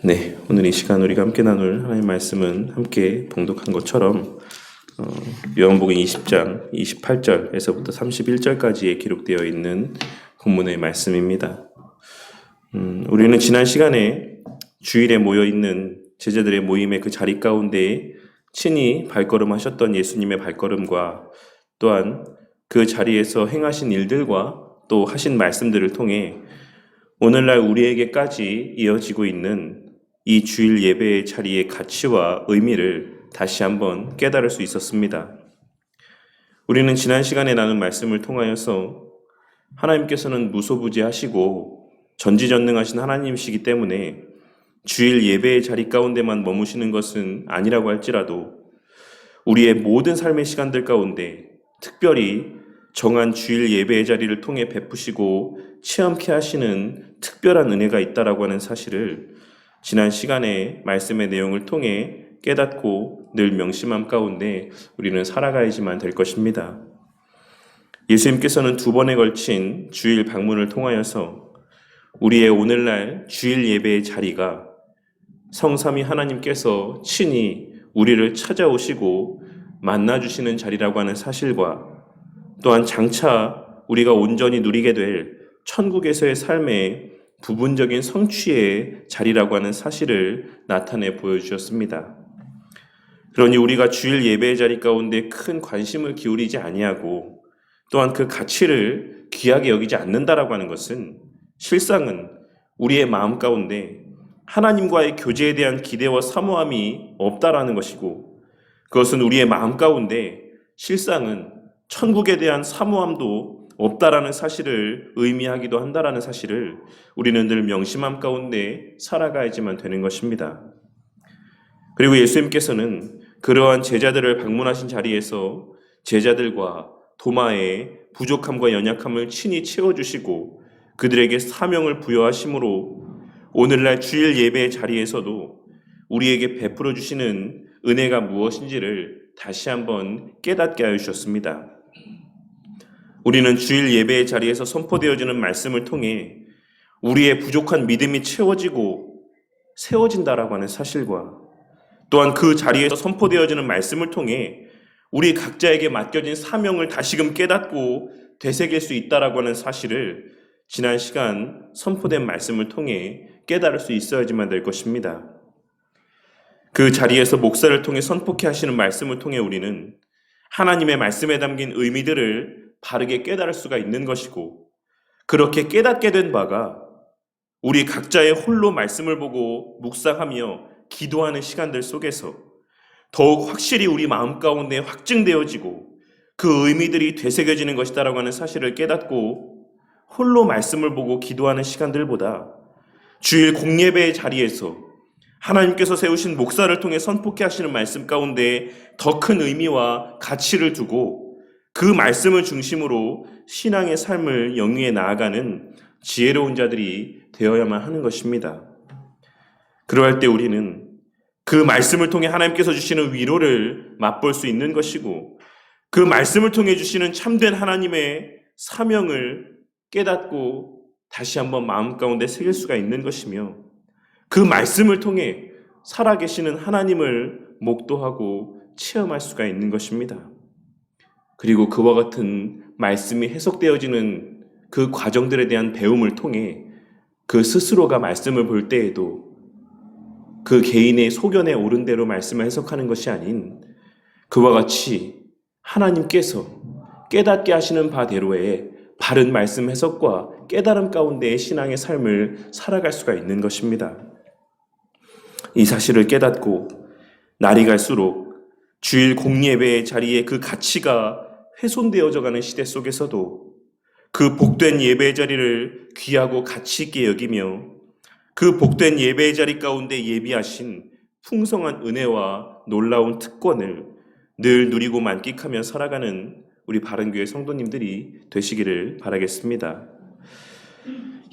네, 오늘 이 시간 우리가 함께 나눌 하나님의 말씀은 함께 봉독한 것처럼 요한복음 20장 28절에서부터 31절까지에 기록되어 있는 본문의 말씀입니다. 우리는 지난 시간에 주일에 모여 있는 제자들의 모임의 그 자리 가운데 친히 발걸음하셨던 예수님의 발걸음과 또한 그 자리에서 행하신 일들과 또 하신 말씀들을 통해 오늘날 우리에게까지 이어지고 있는 이 주일 예배의 자리의 가치와 의미를 다시 한번 깨달을 수 있었습니다. 우리는 지난 시간에 나눈 말씀을 통하여서 하나님께서는 무소부지하시고 전지전능하신 하나님이시기 때문에 주일 예배의 자리 가운데만 머무시는 것은 아니라고 할지라도 우리의 모든 삶의 시간들 가운데 특별히 정한 주일 예배의 자리를 통해 베푸시고 체험케 하시는 특별한 은혜가 있다라고 하는 사실을 지난 시간에 말씀의 내용을 통해 깨닫고 늘 명심함 가운데 우리는 살아가야지만 될 것입니다. 예수님께서는 2번에 걸친 주일 방문을 통하여서 우리의 오늘날 주일 예배의 자리가 성삼위 하나님께서 친히 우리를 찾아오시고 만나주시는 자리라고 하는 사실과 또한 장차 우리가 온전히 누리게 될 천국에서의 삶의 부분적인 성취의 자리라고 하는 사실을 나타내 보여주셨습니다. 그러니 우리가 주일 예배의 자리 가운데 큰 관심을 기울이지 아니하고 또한 그 가치를 귀하게 여기지 않는다라고 하는 것은 실상은 우리의 마음 가운데 하나님과의 교제에 대한 기대와 사모함이 없다라는 것이고, 그것은 우리의 마음 가운데 실상은 천국에 대한 사모함도 없다라는 사실을 의미하기도 한다라는 사실을 우리는 늘 명심함 가운데 살아가야지만 되는 것입니다. 그리고 예수님께서는 그러한 제자들을 방문하신 자리에서 제자들과 도마의 부족함과 연약함을 친히 채워주시고 그들에게 사명을 부여하심으로 오늘날 주일 예배의 자리에서도 우리에게 베풀어 주시는 은혜가 무엇인지를 다시 한번 깨닫게 하여 주셨습니다. 우리는 주일 예배의 자리에서 선포되어지는 말씀을 통해 우리의 부족한 믿음이 채워지고 세워진다라고 하는 사실과 또한 그 자리에서 선포되어지는 말씀을 통해 우리 각자에게 맡겨진 사명을 다시금 깨닫고 되새길 수 있다라고 하는 사실을 지난 시간 선포된 말씀을 통해 깨달을 수 있어야지만 될 것입니다. 그 자리에서 목사를 통해 선포케 하시는 말씀을 통해 우리는 하나님의 말씀에 담긴 의미들을 바르게 깨달을 수가 있는 것이고, 그렇게 깨닫게 된 바가 우리 각자의 홀로 말씀을 보고 묵상하며 기도하는 시간들 속에서 더욱 확실히 우리 마음 가운데 확증되어지고 그 의미들이 되새겨지는 것이다라고 하는 사실을 깨닫고 홀로 말씀을 보고 기도하는 시간들보다 주일 공예배의 자리에서 하나님께서 세우신 목사를 통해 선포케 하시는 말씀 가운데 더 큰 의미와 가치를 두고 그 말씀을 중심으로 신앙의 삶을 영위해 나아가는 지혜로운 자들이 되어야만 하는 것입니다. 그러할 때 우리는 그 말씀을 통해 하나님께서 주시는 위로를 맛볼 수 있는 것이고, 그 말씀을 통해 주시는 참된 하나님의 사명을 깨닫고 다시 한번 마음 가운데 새길 수가 있는 것이며, 그 말씀을 통해 살아계시는 하나님을 목도하고 체험할 수가 있는 것입니다. 그리고 그와 같은 말씀이 해석되어지는 그 과정들에 대한 배움을 통해 그 스스로가 말씀을 볼 때에도 그 개인의 소견에 옳은 대로 말씀을 해석하는 것이 아닌 그와 같이 하나님께서 깨닫게 하시는 바대로의 바른 말씀 해석과 깨달음 가운데의 신앙의 삶을 살아갈 수가 있는 것입니다. 이 사실을 깨닫고 날이 갈수록 주일 공예배의 자리에 그 가치가 훼손되어져 가는 시대 속에서도 그 복된 예배의 자리를 귀하고 가치 있게 여기며 그 복된 예배의 자리 가운데 예비하신 풍성한 은혜와 놀라운 특권을 늘 누리고 만끽하며 살아가는 우리 바른교회 성도님들이 되시기를 바라겠습니다.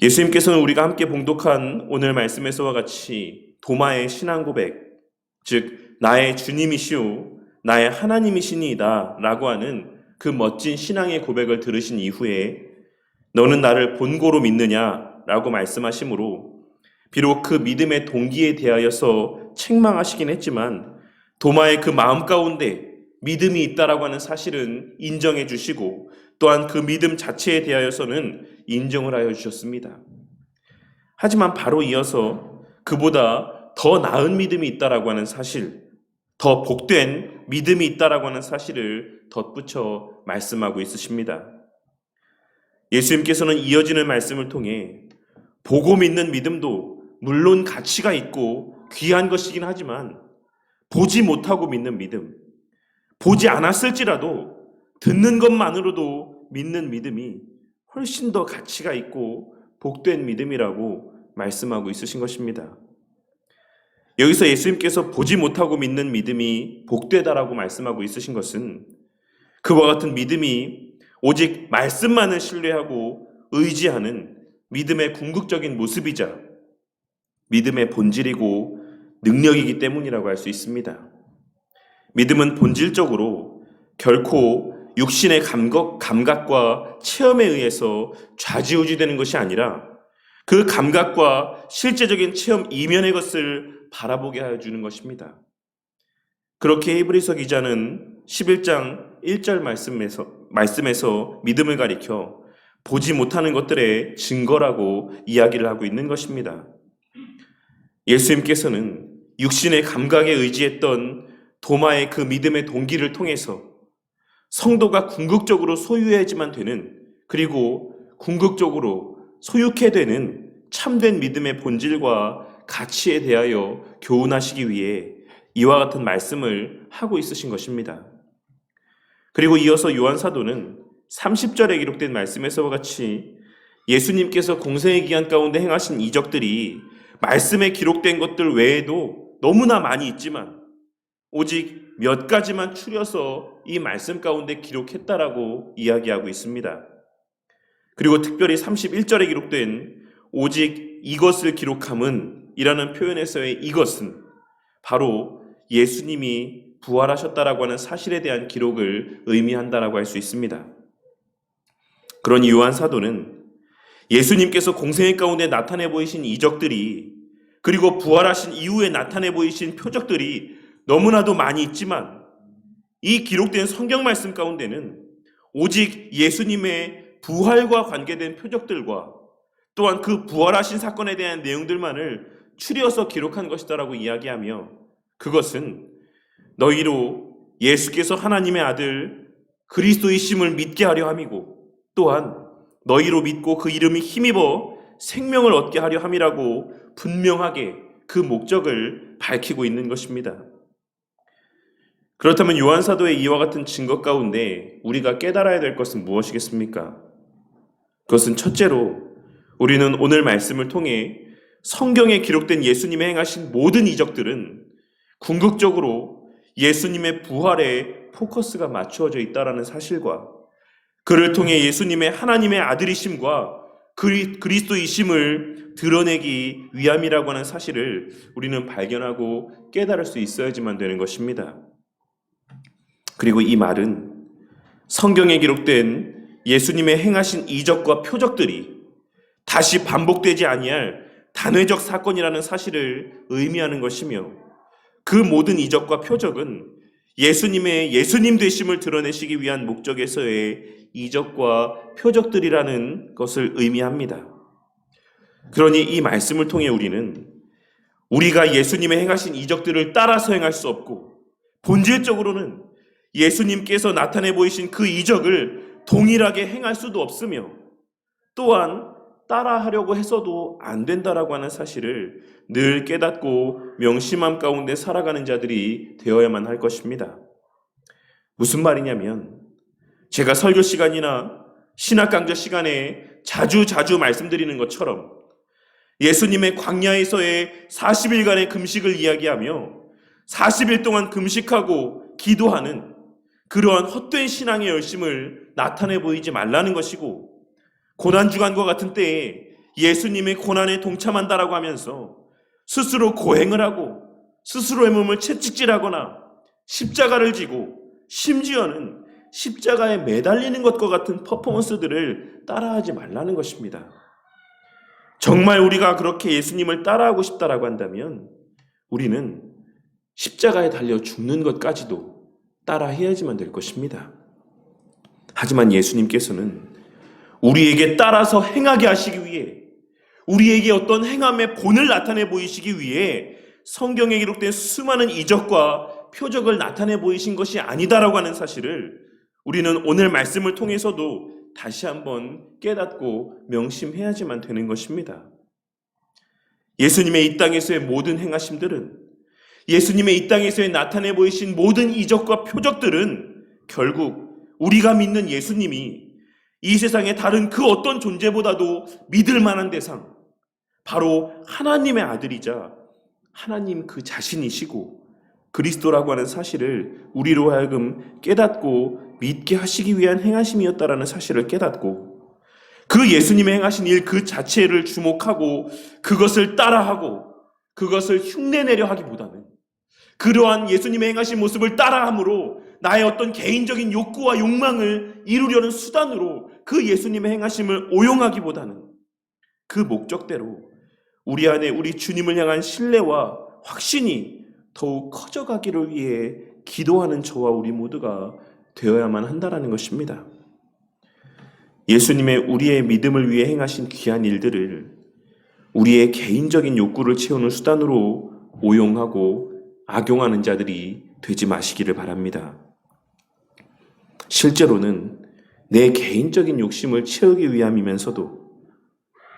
예수님께서는 우리가 함께 봉독한 오늘 말씀에서와 같이 도마의 신앙 고백, 즉 나의 주님이시오 나의 하나님이시니이다 라고 하는 그 멋진 신앙의 고백을 들으신 이후에 너는 나를 본고로 믿느냐 라고 말씀하시므로 비록 그 믿음의 동기에 대하여서 책망하시긴 했지만 도마의 그 마음 가운데 믿음이 있다라고 하는 사실은 인정해 주시고 또한 그 믿음 자체에 대하여서는 인정을 하여 주셨습니다. 하지만 바로 이어서 그보다 더 나은 믿음이 있다라고 하는 사실, 더 복된 믿음이 있다라고 하는 사실을 덧붙여 말씀하고 있으십니다. 예수님께서는 이어지는 말씀을 통해 보고 믿는 믿음도 물론 가치가 있고 귀한 것이긴 하지만 보지 못하고 믿는 믿음, 보지 않았을지라도 듣는 것만으로도 믿는 믿음이 훨씬 더 가치가 있고 복된 믿음이라고 말씀하고 있으신 것입니다. 여기서 예수님께서 보지 못하고 믿는 믿음이 복되다라고 말씀하고 있으신 것은 그와 같은 믿음이 오직 말씀만을 신뢰하고 의지하는 믿음의 궁극적인 모습이자 믿음의 본질이고 능력이기 때문이라고 할 수 있습니다. 믿음은 본질적으로 결코 육신의 감각과 체험에 의해서 좌지우지되는 것이 아니라 그 감각과 실제적인 체험 이면의 것을 바라보게 하여 주는 것입니다. 그렇게 히브리서 기자는 11장 1절 말씀에서 믿음을 가리켜 보지 못하는 것들의 증거라고 이야기를 하고 있는 것입니다. 예수님께서는 육신의 감각에 의지했던 도마의 그 믿음의 동기를 통해서 성도가 궁극적으로 소유해야지만 되는, 그리고 궁극적으로 소유케 되는 참된 믿음의 본질과 가치에 대하여 교훈하시기 위해 이와 같은 말씀을 하고 있으신 것입니다. 그리고 이어서 요한 사도는 30절에 기록된 말씀에서와 같이 예수님께서 공생의 기간 가운데 행하신 이적들이 말씀에 기록된 것들 외에도 너무나 많이 있지만 오직 몇 가지만 추려서 이 말씀 가운데 기록했다라고 이야기하고 있습니다. 그리고 특별히 31절에 기록된 오직 이것을 기록함은 이라는 표현에서의 이것은 바로 예수님이 부활하셨다라고 하는 사실에 대한 기록을 의미한다라고 할 수 있습니다. 그러니 요한 사도는 예수님께서 공생애 가운데 나타내 보이신 이적들이, 그리고 부활하신 이후에 나타내 보이신 표적들이 너무나도 많이 있지만 이 기록된 성경 말씀 가운데는 오직 예수님의 부활과 관계된 표적들과 또한 그 부활하신 사건에 대한 내용들만을 추려서 기록한 것이다라고 이야기하며, 그것은 너희로 예수께서 하나님의 아들 그리스도이심을 믿게 하려 함이고 또한 너희로 믿고 그 이름이 힘입어 생명을 얻게 하려 함이라고 분명하게 그 목적을 밝히고 있는 것입니다. 그렇다면 요한 사도의 이와 같은 증거 가운데 우리가 깨달아야 될 것은 무엇이겠습니까? 그것은 첫째로 우리는 오늘 말씀을 통해 성경에 기록된 예수님의 행하신 모든 이적들은 궁극적으로 예수님의 부활에 포커스가 맞추어져 있다는 사실과 그를 통해 예수님의 하나님의 아들이심과 그리스도이심을 드러내기 위함이라고 하는 사실을 우리는 발견하고 깨달을 수 있어야지만 되는 것입니다. 그리고 이 말은 성경에 기록된 예수님의 행하신 이적과 표적들이 다시 반복되지 아니할 단회적 사건이라는 사실을 의미하는 것이며, 그 모든 이적과 표적은 예수님의 예수님 되심을 드러내시기 위한 목적에서의 이적과 표적들이라는 것을 의미합니다. 그러니 이 말씀을 통해 우리는 우리가 예수님의 행하신 이적들을 따라서 행할 수 없고, 본질적으로는 예수님께서 나타내 보이신 그 이적을 동일하게 행할 수도 없으며 또한 따라하려고 해서도 안 된다라고 하는 사실을 늘 깨닫고 명심함 가운데 살아가는 자들이 되어야만 할 것입니다. 무슨 말이냐면, 제가 설교 시간이나 신학 강좌 시간에 자주 말씀드리는 것처럼 예수님의 광야에서의 40일간의 금식을 이야기하며 40일 동안 금식하고 기도하는 그러한 헛된 신앙의 열심을 나타내 보이지 말라는 것이고, 고난주간과 같은 때에 예수님의 고난에 동참한다라고 하면서 스스로 고행을 하고 스스로의 몸을 채찍질하거나 십자가를 지고 심지어는 십자가에 매달리는 것과 같은 퍼포먼스들을 따라하지 말라는 것입니다. 정말 우리가 그렇게 예수님을 따라하고 싶다라고 한다면 우리는 십자가에 달려 죽는 것까지도 따라해야지만 될 것입니다. 하지만 예수님께서는 우리에게 따라서 행하게 하시기 위해, 우리에게 어떤 행함의 본을 나타내 보이시기 위해 성경에 기록된 수많은 이적과 표적을 나타내 보이신 것이 아니다라고 하는 사실을 우리는 오늘 말씀을 통해서도 다시 한번 깨닫고 명심해야지만 되는 것입니다. 예수님의 이 땅에서의 모든 행하심들은, 예수님의 이 땅에서의 나타내 보이신 모든 이적과 표적들은 결국 우리가 믿는 예수님이 이 세상의 다른 그 어떤 존재보다도 믿을 만한 대상, 바로 하나님의 아들이자 하나님 그 자신이시고 그리스도라고 하는 사실을 우리로 하여금 깨닫고 믿게 하시기 위한 행하심이었다라는 사실을 깨닫고, 그 예수님의 행하신 일 그 자체를 주목하고 그것을 따라하고 그것을 흉내내려 하기보다는, 그러한 예수님의 행하신 모습을 따라함으로 나의 어떤 개인적인 욕구와 욕망을 이루려는 수단으로 그 예수님의 행하심을 오용하기보다는 그 목적대로 우리 안에 우리 주님을 향한 신뢰와 확신이 더욱 커져가기를 위해 기도하는 저와 우리 모두가 되어야만 한다라는 것입니다. 예수님의 우리의 믿음을 위해 행하신 귀한 일들을 우리의 개인적인 욕구를 채우는 수단으로 오용하고 악용하는 자들이 되지 마시기를 바랍니다. 실제로는 내 개인적인 욕심을 채우기 위함이면서도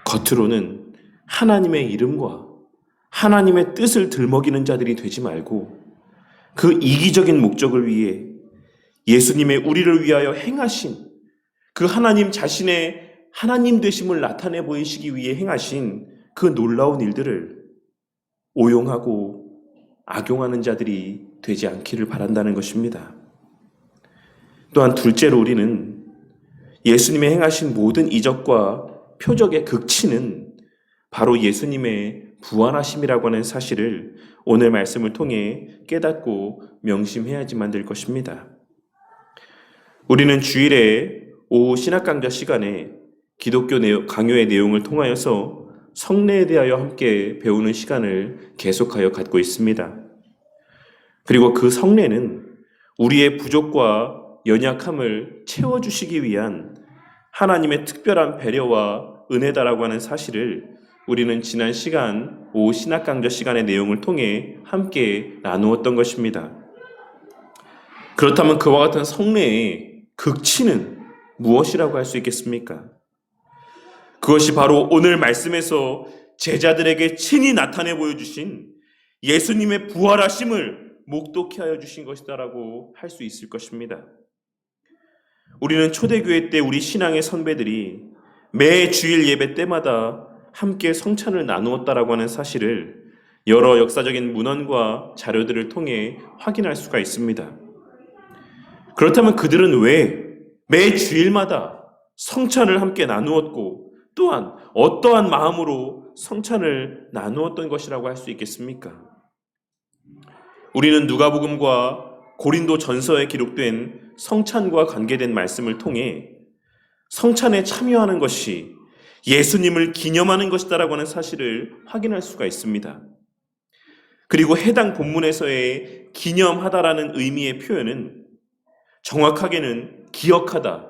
겉으로는 하나님의 이름과 하나님의 뜻을 들먹이는 자들이 되지 말고 그 이기적인 목적을 위해 예수님의 우리를 위하여 행하신 그 하나님 자신의 하나님 되심을 나타내 보이시기 위해 행하신 그 놀라운 일들을 오용하고 악용하는 자들이 되지 않기를 바란다는 것입니다. 또한 둘째로 우리는 예수님의 행하신 모든 이적과 표적의 극치는 바로 예수님의 부활하심이라고 하는 사실을 오늘 말씀을 통해 깨닫고 명심해야지만 될 것입니다. 우리는 주일에 오후 신학강좌 시간에 기독교 강요의 내용을 통하여서 성례에 대하여 함께 배우는 시간을 계속하여 갖고 있습니다. 그리고 그 성례는 우리의 부족과 연약함을 채워주시기 위한 하나님의 특별한 배려와 은혜다라고 하는 사실을 우리는 지난 시간 오후 신학강좌 시간의 내용을 통해 함께 나누었던 것입니다. 그렇다면 그와 같은 성례의 극치는 무엇이라고 할 수 있겠습니까? 그것이 바로 오늘 말씀에서 제자들에게 친히 나타내 보여주신 예수님의 부활하심을 목독케 하여 주신 것이다라고 할 수 있을 것입니다. 우리는 초대교회 때 우리 신앙의 선배들이 매 주일 예배 때마다 함께 성찬을 나누었다라고 하는 사실을 여러 역사적인 문헌과 자료들을 통해 확인할 수가 있습니다. 그렇다면 그들은 왜 매 주일마다 성찬을 함께 나누었고 또한 어떠한 마음으로 성찬을 나누었던 것이라고 할 수 있겠습니까? 우리는 누가복음과 고린도 전서에 기록된 성찬과 관계된 말씀을 통해 성찬에 참여하는 것이 예수님을 기념하는 것이다라고 하는 사실을 확인할 수가 있습니다. 그리고 해당 본문에서의 기념하다라는 의미의 표현은 정확하게는 기억하다,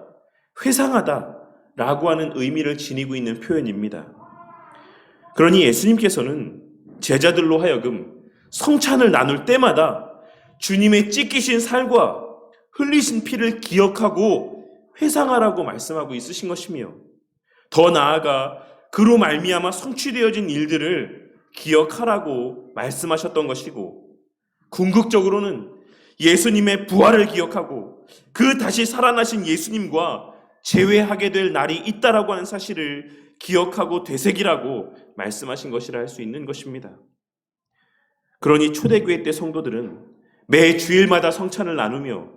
회상하다 라고 하는 의미를 지니고 있는 표현입니다. 그러니 예수님께서는 제자들로 하여금 성찬을 나눌 때마다 주님의 찢기신 살과 흘리신 피를 기억하고 회상하라고 말씀하고 있으신 것이며, 더 나아가 그로 말미암아 성취되어진 일들을 기억하라고 말씀하셨던 것이고, 궁극적으로는 예수님의 부활을 기억하고 그 다시 살아나신 예수님과 재회하게 될 날이 있다라고 하는 사실을 기억하고 되새기라고 말씀하신 것이라 할 수 있는 것입니다. 그러니 초대교회 때 성도들은 매 주일마다 성찬을 나누며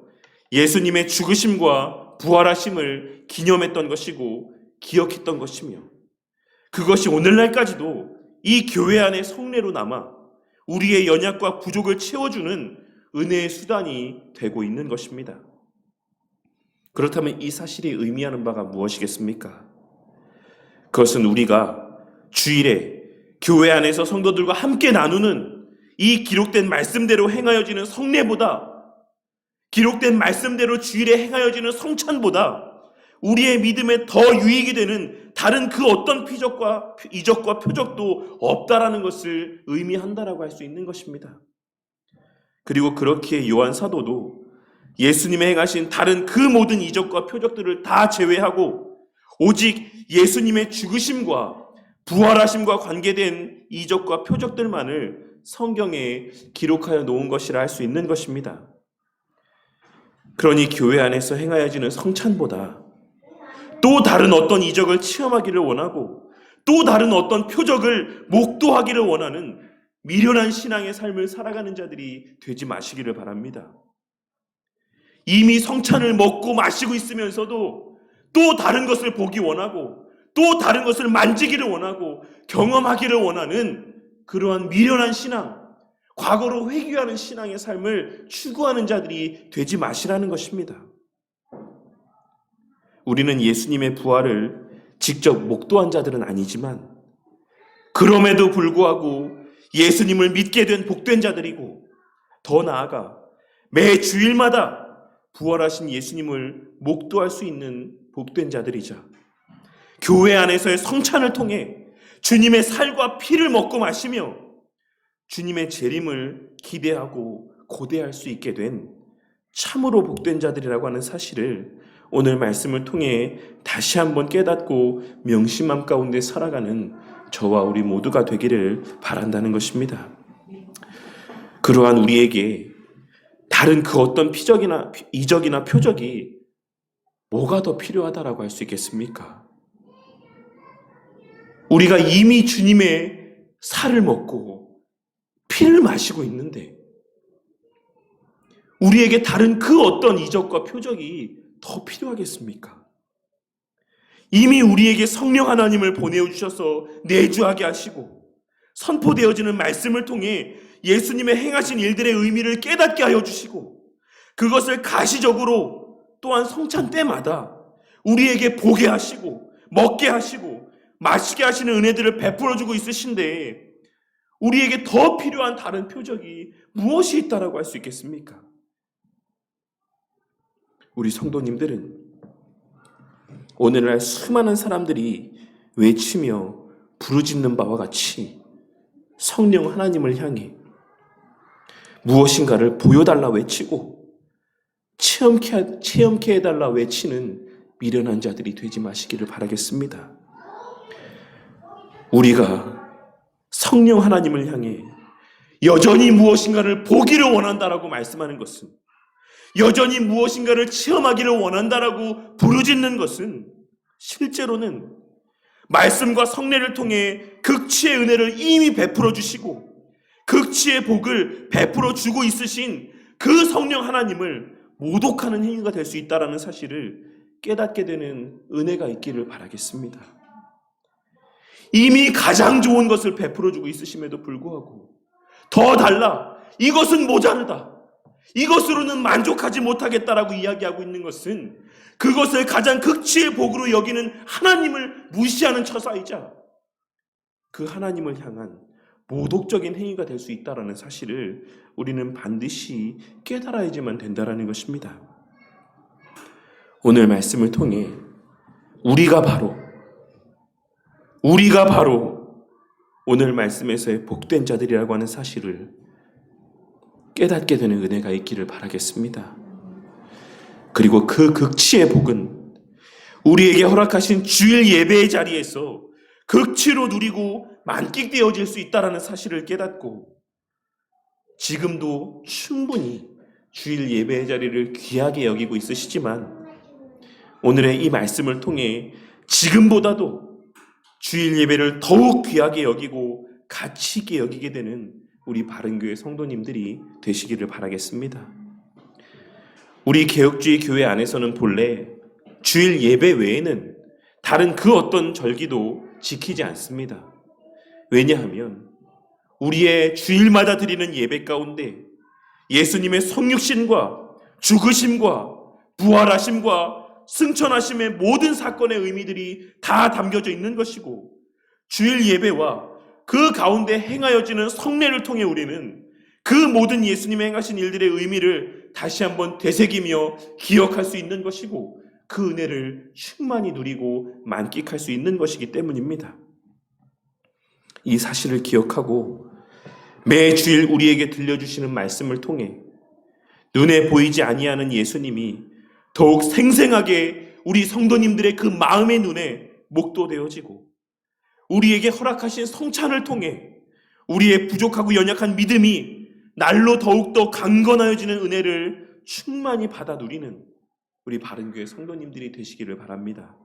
예수님의 죽으심과 부활하심을 기념했던 것이고 기억했던 것이며, 그것이 오늘날까지도 이 교회 안의 성례로 남아 우리의 연약과 부족을 채워주는 은혜의 수단이 되고 있는 것입니다. 그렇다면 이 사실이 의미하는 바가 무엇이겠습니까? 그것은 우리가 주일에 교회 안에서 성도들과 함께 나누는 이 기록된 말씀대로 행하여지는 성례보다, 기록된 말씀대로 주일에 행하여지는 성찬보다 우리의 믿음에 더 유익이 되는 다른 그 어떤 이적과 표적도 없다라는 것을 의미한다라고 할 수 있는 것입니다. 그리고 그렇기에 요한 사도도 예수님의 행하신 다른 그 모든 이적과 표적들을 다 제외하고 오직 예수님의 죽으심과 부활하심과 관계된 이적과 표적들만을 성경에 기록하여 놓은 것이라 할 수 있는 것입니다. 그러니 교회 안에서 행하여지는 성찬보다 또 다른 어떤 이적을 체험하기를 원하고 또 다른 어떤 표적을 목도하기를 원하는 미련한 신앙의 삶을 살아가는 자들이 되지 마시기를 바랍니다. 이미 성찬을 먹고 마시고 있으면서도 또 다른 것을 보기 원하고 또 다른 것을 만지기를 원하고 경험하기를 원하는 그러한 미련한 신앙, 과거로 회귀하는 신앙의 삶을 추구하는 자들이 되지 마시라는 것입니다. 우리는 예수님의 부활을 직접 목도한 자들은 아니지만 그럼에도 불구하고 예수님을 믿게 된 복된 자들이고 더 나아가 매 주일마다 부활하신 예수님을 목도할 수 있는 복된 자들이자 교회 안에서의 성찬을 통해 주님의 살과 피를 먹고 마시며 주님의 재림을 기대하고 고대할 수 있게 된 참으로 복된 자들이라고 하는 사실을 오늘 말씀을 통해 다시 한번 깨닫고 명심함 가운데 살아가는 저와 우리 모두가 되기를 바란다는 것입니다. 그러한 우리에게 다른 그 어떤 이적이나 표적이 뭐가 더 필요하다라고 할 수 있겠습니까? 우리가 이미 주님의 살을 먹고 피를 마시고 있는데 우리에게 다른 그 어떤 이적과 표적이 더 필요하겠습니까? 이미 우리에게 성령 하나님을 보내주셔서 내주하게 하시고 선포되어지는 말씀을 통해 예수님의 행하신 일들의 의미를 깨닫게 하여 주시고 그것을 가시적으로 또한 성찬 때마다 우리에게 보게 하시고 먹게 하시고 마시게 하시는 은혜들을 베풀어주고 있으신데 우리에게 더 필요한 다른 표적이 무엇이 있다라고 할 수 있겠습니까? 우리 성도님들은 오늘날 수많은 사람들이 외치며 부르짖는 바와 같이 성령 하나님을 향해 무엇인가를 보여달라 외치고 체험케 해달라 외치는 미련한 자들이 되지 마시기를 바라겠습니다. 우리가 성령 하나님을 향해 여전히 무엇인가를 보기를 원한다라고 말씀하는 것은, 여전히 무엇인가를 체험하기를 원한다라고 부르짖는 것은 실제로는 말씀과 성례를 통해 극치의 은혜를 이미 베풀어 주시고 극치의 복을 베풀어 주고 있으신 그 성령 하나님을 모독하는 행위가 될 수 있다는 사실을 깨닫게 되는 은혜가 있기를 바라겠습니다. 이미 가장 좋은 것을 베풀어 주고 있으심에도 불구하고 더 달라, 이것은 모자르다, 이것으로는 만족하지 못하겠다라고 이야기하고 있는 것은 그것을 가장 극치의 복으로 여기는 하나님을 무시하는 처사이자 그 하나님을 향한 모독적인 행위가 될 수 있다는 사실을 우리는 반드시 깨달아야지만 된다는 것입니다. 오늘 말씀을 통해 우리가 바로 오늘 말씀에서의 복된 자들이라고 하는 사실을 깨닫게 되는 은혜가 있기를 바라겠습니다. 그리고 그 극치의 복은 우리에게 허락하신 주일 예배의 자리에서 극치로 누리고 만끽되어질 수 있다는 사실을 깨닫고 지금도 충분히 주일 예배의 자리를 귀하게 여기고 있으시지만 오늘의 이 말씀을 통해 지금보다도 주일 예배를 더욱 귀하게 여기고 가치 있게 여기게 되는 우리 바른교회 성도님들이 되시기를 바라겠습니다. 우리 개혁주의 교회 안에서는 본래 주일 예배 외에는 다른 그 어떤 절기도 지키지 않습니다. 왜냐하면 우리의 주일마다 드리는 예배 가운데 예수님의 성육신과 죽으심과 부활하심과 승천하심의 모든 사건의 의미들이 다 담겨져 있는 것이고 주일 예배와 그 가운데 행하여지는 성례를 통해 우리는 그 모든 예수님이 행하신 일들의 의미를 다시 한번 되새기며 기억할 수 있는 것이고 그 은혜를 충만히 누리고 만끽할 수 있는 것이기 때문입니다. 이 사실을 기억하고 매 주일 우리에게 들려주시는 말씀을 통해 눈에 보이지 아니하는 예수님이 더욱 생생하게 우리 성도님들의 그 마음의 눈에 목도되어지고 우리에게 허락하신 성찬을 통해 우리의 부족하고 연약한 믿음이 날로 더욱더 강건하여지는 은혜를 충만히 받아 누리는 우리 바른교회 성도님들이 되시기를 바랍니다.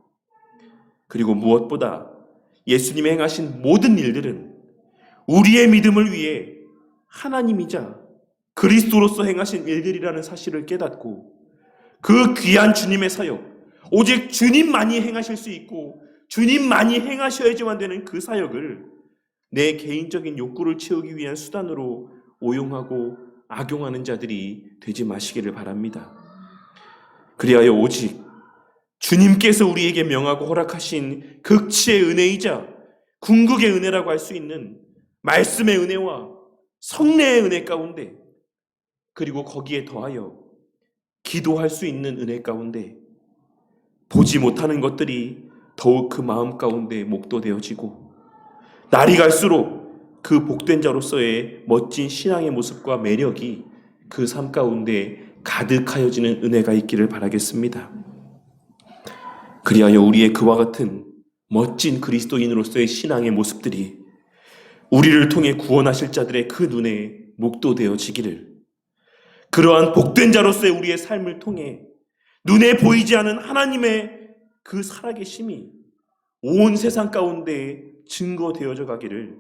그리고 무엇보다 예수님이 행하신 모든 일들은 우리의 믿음을 위해 하나님이자 그리스도로서 행하신 일들이라는 사실을 깨닫고 그 귀한 주님의 사역, 오직 주님만이 행하실 수 있고 주님만이 행하셔야지만 되는 그 사역을 내 개인적인 욕구를 채우기 위한 수단으로 오용하고 악용하는 자들이 되지 마시기를 바랍니다. 그리하여 오직 주님께서 우리에게 명하고 허락하신 극치의 은혜이자 궁극의 은혜라고 할 수 있는 말씀의 은혜와 성례의 은혜 가운데 그리고 거기에 더하여 기도할 수 있는 은혜 가운데 보지 못하는 것들이 더욱 그 마음 가운데 목도되어지고 날이 갈수록 그 복된 자로서의 멋진 신앙의 모습과 매력이 그 삶 가운데 가득하여지는 은혜가 있기를 바라겠습니다. 그리하여 우리의 그와 같은 멋진 그리스도인으로서의 신앙의 모습들이 우리를 통해 구원하실 자들의 그 눈에 목도되어지기를, 그러한 복된 자로서의 우리의 삶을 통해 눈에 보이지 않은 하나님의 그 살아계심이 온 세상 가운데 증거되어져 가기를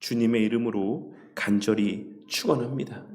주님의 이름으로 간절히 축원합니다.